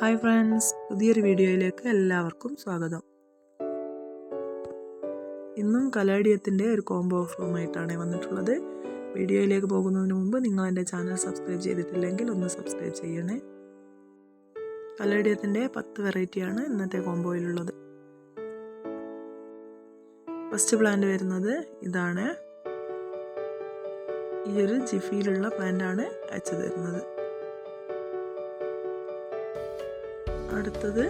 Hi friends, പുതിയൊരു വീഡിയോയിലേക്ക് എല്ലാവർക്കും സ്വാഗതം. ഇന്നും കലേഡിയത്തിൻ്റെ ഒരു കോംബോ ഓഫറുമായിട്ടാണ് വന്നിട്ടുള്ളത്. വീഡിയോയിലേക്ക് പോകുന്നതിന് മുമ്പ് നിങ്ങൾ എൻ്റെ ചാനൽ സബ്സ്ക്രൈബ് ചെയ്തിട്ടില്ലെങ്കിൽ ഒന്ന് സബ്സ്ക്രൈബ് ചെയ്യണേ. കലേഡിയത്തിൻ്റെ 10 വെറൈറ്റിയാണ് ഇന്നത്തെ കോംബോയിലുള്ളത്. ഫസ്റ്റ് പ്ലാന്റ് വരുന്നത് ഇതാണ്. ഈ ഒരു ജിഫിയിലുള്ള പ്ലാന്റാണ് അയച്ചു തരുന്നത്. അടുത്തത്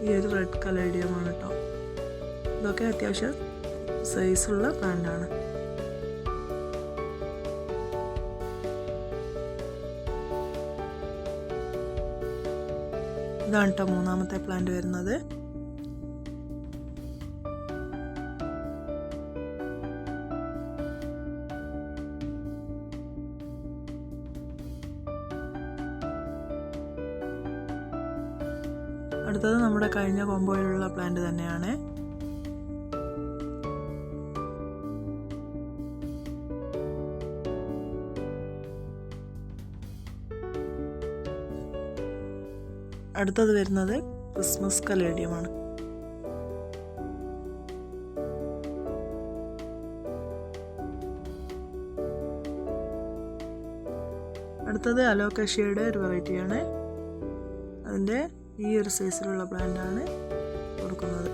ഈ ഒരു റെഡ് കലേഡിയമാണ് കേട്ടോ. ഇതൊക്കെ അത്യാവശ്യം സൈസുള്ള പ്ലാന്റാണ്. ഇതാണ് കേട്ടോ മൂന്നാമത്തെ പ്ലാന്റ് വരുന്നത്. അടുത്തത് നമ്മുടെ കഴിഞ്ഞ കോംബോയിലുള്ള പ്ലാന്റ് തന്നെയാണ്. അടുത്തത് വരുന്നത് ക്രിസ്മസ് കലേഡിയമാണ്. അടുത്തത് അലോക്കേഷ്യയുടെ ഒരു വെറൈറ്റിയാണ്. അതിൻ്റെ ഈ ഒരു സൈസിലുള്ള പ്ലാന്റാണ് കൊടുക്കുന്നത്.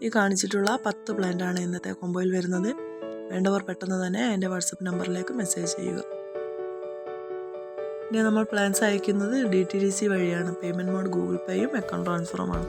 ഈ കാണിച്ചിട്ടുള്ള 10 പ്ലാന്റാണ് ഇന്നത്തെ കോംബോയിൽ വരുന്നത്. വേണ്ടവർ പെട്ടെന്ന് തന്നെ എൻ്റെ വാട്സപ്പ് നമ്പറിലേക്ക് മെസ്സേജ് ചെയ്യുക. ഇനി നമ്മൾ പ്ലാൻസ് അയക്കുന്നത് DTDC വഴിയാണ്. പേയ്മെൻറ്റ് മോഡ് ഗൂഗിൾ പേയും അക്കൗണ്ട് ട്രാൻസ്ഫറുമാണ്.